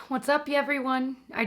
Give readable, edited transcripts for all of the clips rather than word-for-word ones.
What's up, everyone? I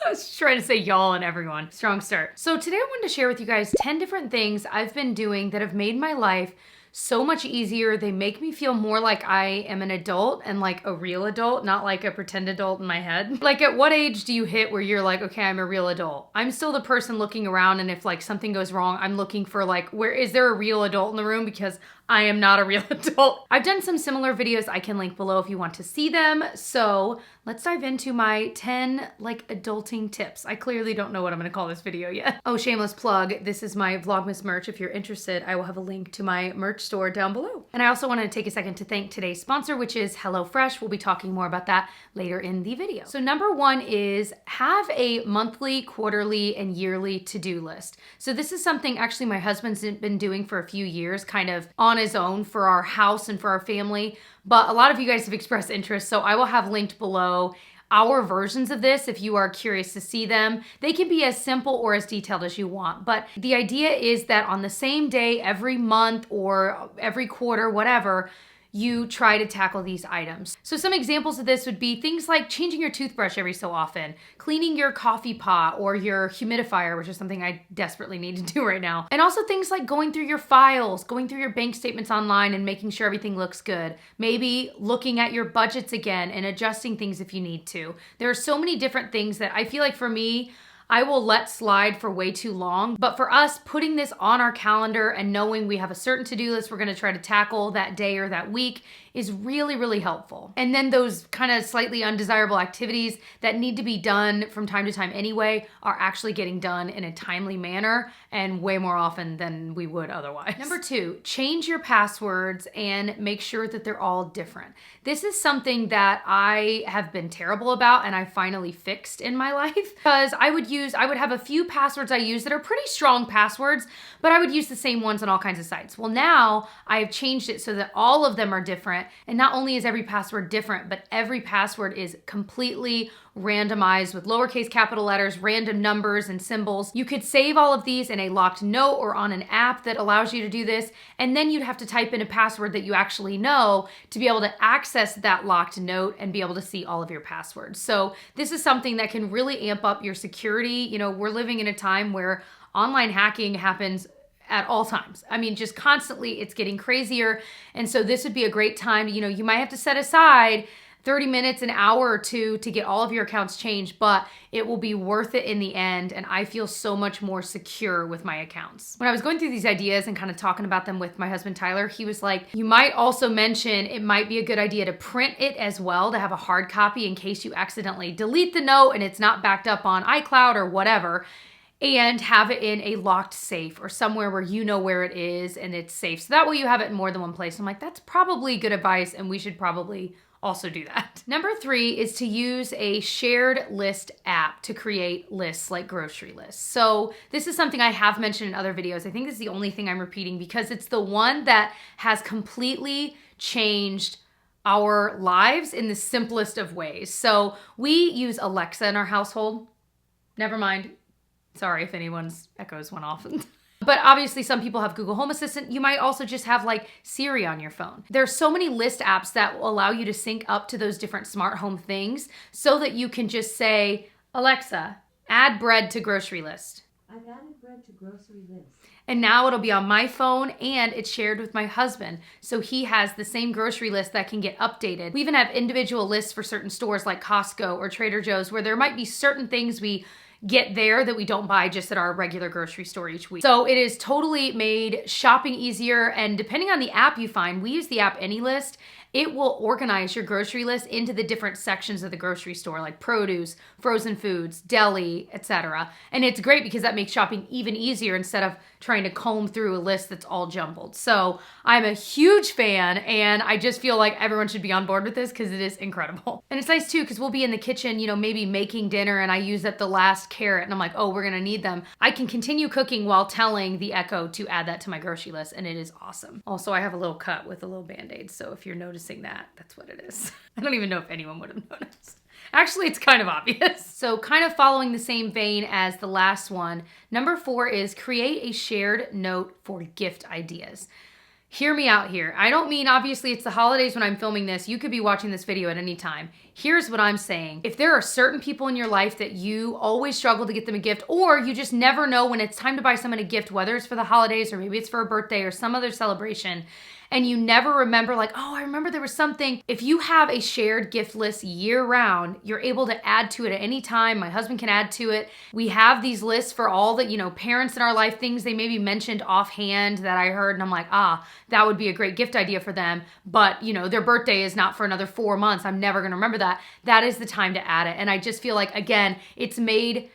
was trying to say y'all and everyone. Strong start. So today I wanted to share with you guys 10 different things I've been doing that have made my life so much easier. They make me feel more like I am an adult and like a real adult, not like a pretend adult in my head. Like, at what age do you hit where you're like, okay, I'm a real adult? I'm still the person looking around, and if like something goes wrong, I'm looking for like, where is there a real adult in the room? Because I am not a real adult. I've done some similar videos. I can link below if you want to see them. So let's dive into my 10 like adulting tips. I clearly don't know what I'm gonna call this video yet. Oh, shameless plug. This is my Vlogmas merch. If you're interested, I will have a link to my merch store down below. And I also wanted to take a second to thank today's sponsor, which is HelloFresh. We'll be talking more about that later in the video. So number one is have a monthly, quarterly, and yearly to-do list. So this is something actually my husband's been doing for a few years, kind of on his own for our house and for our family. But a lot of you guys have expressed interest, so I will have linked below our versions of this if you are curious to see them. They can be as simple or as detailed as you want, but the idea is that on the same day every month or every quarter, whatever, you try to tackle these items. So some examples of this would be things like changing your toothbrush every so often, cleaning your coffee pot or your humidifier, which is something I desperately need to do right now. And also things like going through your files, going through your bank statements online and making sure everything looks good. Maybe looking at your budgets again and adjusting things if you need to. There are so many different things that I feel like for me, I will let slide for way too long. But for us, putting this on our calendar and knowing we have a certain to-do list we're gonna try to tackle that day or that week is really, really helpful. And then those kind of slightly undesirable activities that need to be done from time to time anyway are actually getting done in a timely manner and way more often than we would otherwise. Number two, change your passwords and make sure that they're all different. This is something that I have been terrible about and I finally fixed in my life, because I would have a few passwords I use that are pretty strong passwords, but I would use the same ones on all kinds of sites. Well, now I have changed it so that all of them are different. And not only is every password different, but every password is completely randomized with lowercase capital letters, random numbers and symbols. You could save all of these in a locked note or on an app that allows you to do this. And then you'd have to type in a password that you actually know to be able to access that locked note and be able to see all of your passwords. So this is something that can really amp up your security. You know, we're living in a time where online hacking happens at all times. I mean, just constantly, it's getting crazier. And so this would be a great time. You know, you might have to set aside 30 minutes, an hour or two to get all of your accounts changed, but it will be worth it in the end. And I feel so much more secure with my accounts. When I was going through these ideas and kind of talking about them with my husband, Tyler, he was like, you might also mention it might be a good idea to print it as well, to have a hard copy in case you accidentally delete the note and it's not backed up on iCloud or whatever, and have it in a locked safe or somewhere where you know where it is and it's safe. So that way you have it in more than one place. I'm like, that's probably good advice and we should probably also do that. Number three is to use a shared list app to create lists like grocery lists. So this is something I have mentioned in other videos. I think this is the only thing I'm repeating because it's the one that has completely changed our lives in the simplest of ways. So we use Alexa in our household. Never mind. Sorry if anyone's echoes went off. But obviously some people have Google Home Assistant. You might also just have like Siri on your phone. There's so many list apps that will allow you to sync up to those different smart home things so that you can just say, Alexa, add bread to grocery list. I've added bread to grocery list. And now it'll be on my phone and it's shared with my husband. So he has the same grocery list that can get updated. We even have individual lists for certain stores like Costco or Trader Joe's where there might be certain things we get there that we don't buy just at our regular grocery store each week. So it is totally made shopping easier, and depending on the app you find, we use the app AnyList, it will organize your grocery list into the different sections of the grocery store, like produce, frozen foods, deli, etc. And it's great because that makes shopping even easier instead of trying to comb through a list that's all jumbled. So I'm a huge fan, and I just feel like everyone should be on board with this because it is incredible. And it's nice too because we'll be in the kitchen, you know, maybe making dinner, and I use up the last carrot and I'm like, oh, we're gonna need them. I can continue cooking while telling the Echo to add that to my grocery list, and it is awesome. Also, I have a little cut with a little band-aid, so if you're noticing that, that's what it is. I don't even know if anyone would have noticed. Actually, it's kind of obvious. So kind of following the same vein as the last one, number 4 is create a shared note for gift ideas. Hear me out here. I don't mean, obviously, it's the holidays when I'm filming this. You could be watching this video at any time. Here's what I'm saying. If there are certain people in your life that you always struggle to get them a gift, or you just never know when it's time to buy someone a gift, whether it's for the holidays or maybe it's for a birthday or some other celebration, and you never remember, like, oh, I remember there was something. If you have a shared gift list year round, you're able to add to it at any time. My husband can add to it. We have these lists for all the, parents in our life, things they maybe mentioned offhand that I heard, and I'm like, that would be a great gift idea for them. But, their birthday is not for another 4 months. I'm never gonna remember that. That is the time to add it. And I just feel like, again, it's made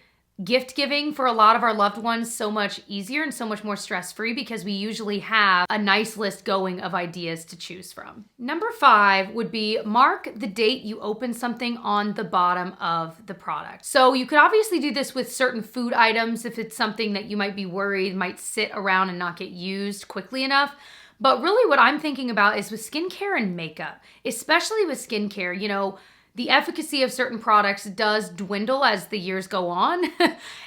gift giving for a lot of our loved ones so much easier and so much more stress-free because we usually have a nice list going of ideas to choose from. Number 5 would be mark the date you open something on the bottom of the product. So you could obviously do this with certain food items if it's something that you might be worried might sit around and not get used quickly enough. But really what I'm thinking about is with skincare and makeup, especially with skincare, the efficacy of certain products does dwindle as the years go on.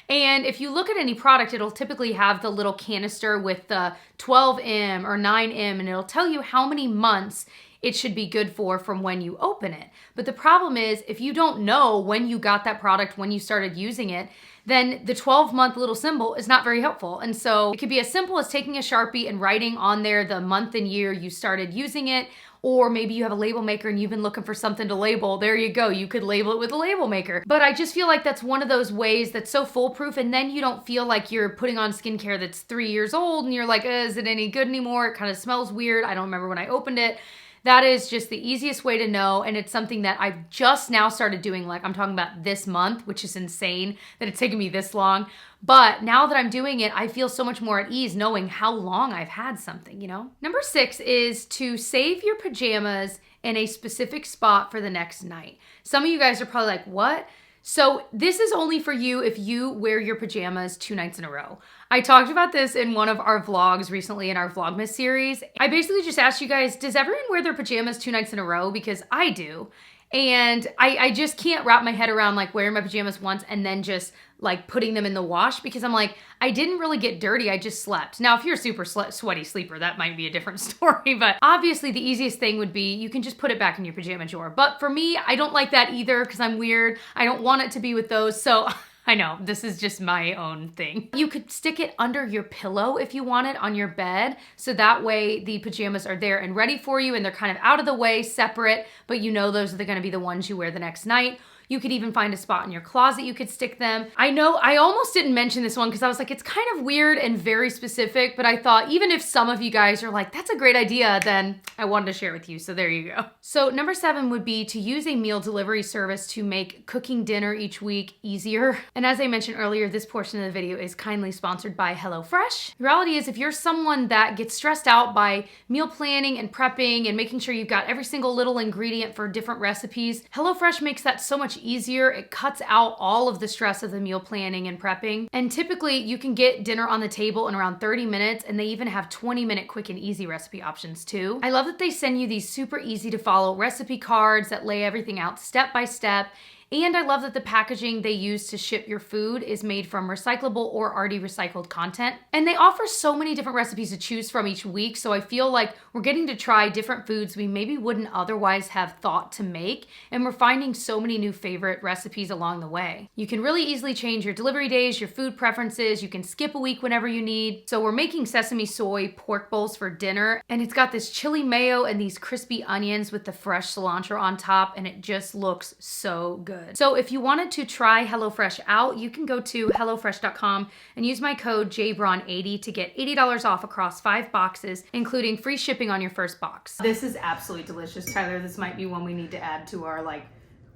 And if you look at any product, it'll typically have the little canister with the 12M or 9M, and it'll tell you how many months it should be good for from when you open it. But the problem is, if you don't know when you got that product, when you started using it, then the 12-month little symbol is not very helpful. And so it could be as simple as taking a Sharpie and writing on there the month and year you started using it. Or maybe you have a label maker and you've been looking for something to label. There you go. You could label it with a label maker. But I just feel like that's one of those ways that's so foolproof, and then you don't feel like you're putting on skincare that's 3 years old and you're like, is it any good anymore? It kind of smells weird. I don't remember when I opened it. That is just the easiest way to know, and it's something that I've just now started doing, like I'm talking about this month, which is insane that it's taken me this long. But now that I'm doing it, I feel so much more at ease knowing how long I've had something, Number 6 is to save your pajamas in a specific spot for the next night. Some of you guys are probably like, what? So this is only for you if you wear your pajamas 2 nights in a row. I talked about this in one of our vlogs recently in our Vlogmas series. I basically just asked you guys, does everyone wear their pajamas 2 nights in a row? Because I do. And I just can't wrap my head around like wearing my pajamas once and then just like putting them in the wash, because I'm like, I didn't really get dirty, I just slept. Now, if you're a super sweaty sleeper, that might be a different story, but obviously the easiest thing would be you can just put it back in your pajama drawer. But for me, I don't like that either because I'm weird. I don't want it to be with those, so I know, this is just my own thing. You could stick it under your pillow if you want it on your bed, so that way the pajamas are there and ready for you and they're kind of out of the way, separate, but those are gonna be the ones you wear the next night. You could even find a spot in your closet you could stick them. I know I almost didn't mention this one because I was like, it's kind of weird and very specific, but I thought even if some of you guys are like, that's a great idea, then I wanted to share with you, so there you go. So number 7 would be to use a meal delivery service to make cooking dinner each week easier. And as I mentioned earlier, this portion of the video is kindly sponsored by HelloFresh. The reality is, if you're someone that gets stressed out by meal planning and prepping and making sure you've got every single little ingredient for different recipes, HelloFresh makes that so much easier. It cuts out all of the stress of the meal planning and prepping. And typically you can get dinner on the table in around 30 minutes, and they even have 20-minute quick and easy recipe options too. I love that they send you these super easy to follow recipe cards that lay everything out step by step. And I love that the packaging they use to ship your food is made from recyclable or already recycled content. And they offer so many different recipes to choose from each week, so I feel like we're getting to try different foods we maybe wouldn't otherwise have thought to make, and we're finding so many new favorite recipes along the way. You can really easily change your delivery days, your food preferences, you can skip a week whenever you need. So we're making sesame soy pork bowls for dinner, and it's got this chili mayo and these crispy onions with the fresh cilantro on top, and it just looks so good. So if you wanted to try HelloFresh out, you can go to HelloFresh.com and use my code JBraun80 to get $80 off across 5 boxes, including free shipping on your first box. This is absolutely delicious, Tyler. This might be one we need to add to our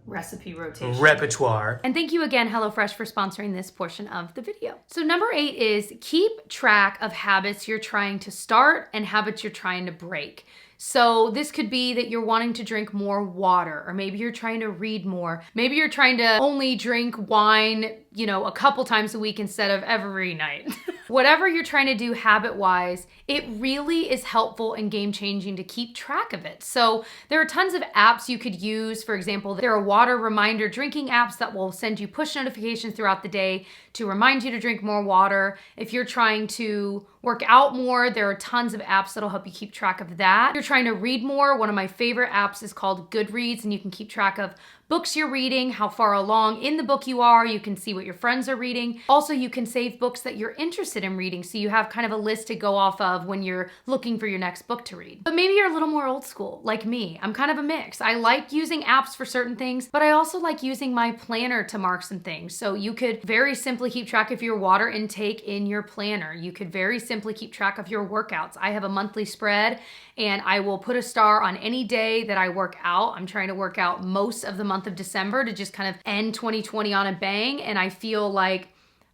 recipe rotation. Repertoire. And thank you again, HelloFresh, for sponsoring this portion of the video. So number 8 is keep track of habits you're trying to start and habits you're trying to break. So this could be that you're wanting to drink more water, or maybe you're trying to read more. Maybe you're trying to only drink wine, a couple times a week instead of every night. Whatever you're trying to do habit-wise, it really is helpful and game-changing to keep track of it. So there are tons of apps you could use. For example, there are water reminder drinking apps that will send you push notifications throughout the day to remind you to drink more water. If you're trying to work out more, there are tons of apps that'll help you keep track of that. If you're trying to read more, one of my favorite apps is called Goodreads, and you can keep track of books you're reading, how far along in the book you are. You can see what your friends are reading. Also, you can save books that you're interested in reading, so you have kind of a list to go off of when you're looking for your next book to read. But maybe you're a little more old school, like me. I'm kind of a mix. I like using apps for certain things, but I also like using my planner to mark some things. So you could very simply keep track of your water intake in your planner. You could very simply keep track of your workouts. I have a monthly spread, and I will put a star on any day that I work out. I'm trying to work out most of the month of December to just kind of end 2020 on a bang. And I feel like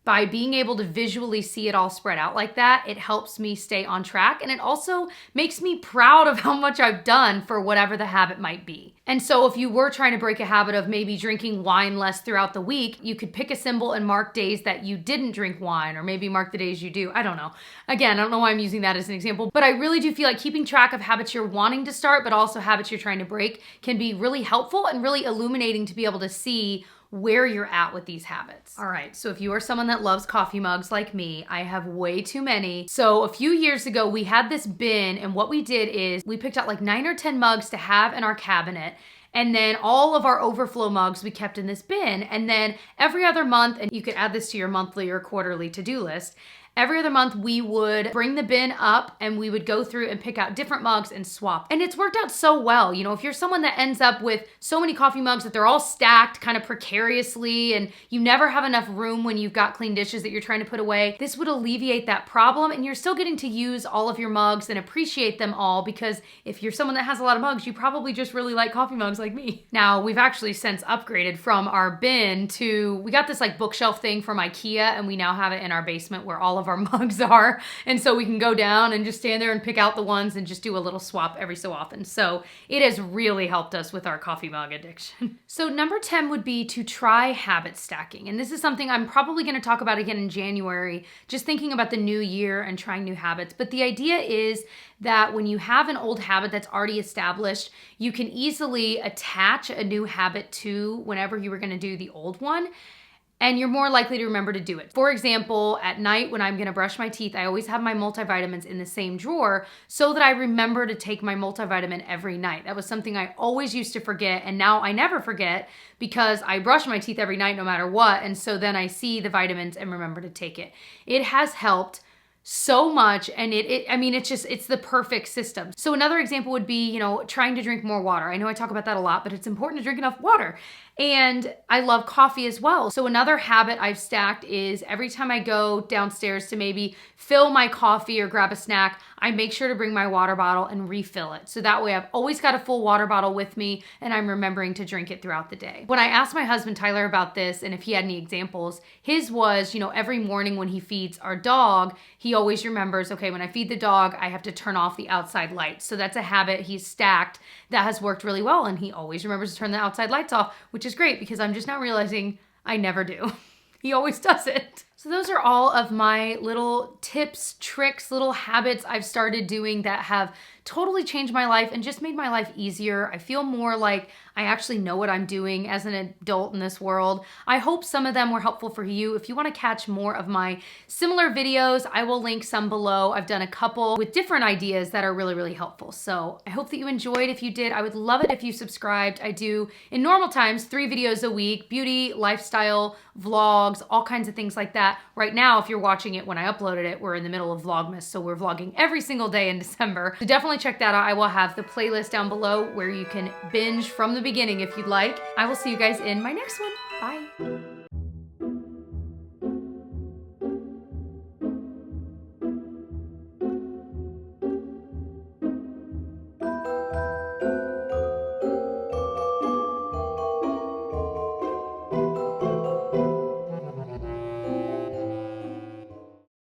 by being able to visually see it all spread out like that, it helps me stay on track. And it also makes me proud of how much I've done for whatever the habit might be. And so if you were trying to break a habit of maybe drinking wine less throughout the week, you could pick a symbol and mark days that you didn't drink wine, or maybe mark the days you do. I don't know. Again, I don't know why I'm using that as an example, but I really do feel like keeping track of habits you're wanting to start, but also habits you're trying to break, can be really helpful and really illuminating to be able to see where you're at with these habits. All right, so if you are someone that loves coffee mugs like me, I have way too many. So a few years ago, we had this bin, and what we did is we picked out like 9 or 10 mugs to have in our cabinet. And then all of our overflow mugs we kept in this bin. And then every other month, and you could add this to your monthly or quarterly to-do list, every other month we would bring the bin up and we would go through and pick out different mugs and swap. And it's worked out so well. You know, if you're someone that ends up with so many coffee mugs that they're all stacked kind of precariously and you never have enough room when you've got clean dishes that you're trying to put away, this would alleviate that problem, and you're still getting to use all of your mugs and appreciate them all, because if you're someone that has a lot of mugs, you probably just really like coffee mugs like me. Now, we've actually since upgraded from our bin to, we got this like bookshelf thing from IKEA, and we now have it in our basement where all of our mugs are. And so we can go down and just stand there and pick out the ones and just do a little swap every so often. So it has really helped us with our coffee mug addiction. So number 10 would be to try habit stacking. And this is something I'm probably going to talk about again in January, just thinking about the new year and trying new habits. But the idea is that when you have an old habit that's already established, you can easily attach a new habit to whenever you were going to do the old one, and you're more likely to remember to do it. For example, at night when I'm gonna brush my teeth, I always have my multivitamins in the same drawer so that I remember to take my multivitamin every night. That was something I always used to forget, and now I never forget because I brush my teeth every night no matter what, and so then I see the vitamins and remember to take it. It has helped so much, and it's the perfect system. So another example would be, trying to drink more water. I know I talk about that a lot, but it's important to drink enough water. And I love coffee as well. So another habit I've stacked is every time I go downstairs to maybe fill my coffee or grab a snack, I make sure to bring my water bottle and refill it. So that way I've always got a full water bottle with me and I'm remembering to drink it throughout the day. When I asked my husband Tyler about this and if he had any examples, his was, every morning when he feeds our dog, he always remembers, okay, when I feed the dog, I have to turn off the outside lights. So that's a habit he's stacked that has worked really well. And he always remembers to turn the outside lights off, which is great because I'm just now realizing I never do. He always does it. So those are all of my little tips, tricks, little habits I've started doing that have totally changed my life and just made my life easier. I feel more like I actually know what I'm doing as an adult in this world. I hope some of them were helpful for you. If you want to catch more of my similar videos, I will link some below. I've done a couple with different ideas that are really, really helpful. So I hope that you enjoyed. If you did, I would love it if you subscribed. I do, in normal times, 3 videos a week, beauty, lifestyle, vlogs, all kinds of things like that. Right now, if you're watching it when I uploaded it, we're in the middle of Vlogmas, so we're vlogging every single day in December. So definitely check that out. I will have the playlist down below where you can binge from the beginning if you'd like. I will see you guys in my next one. Bye.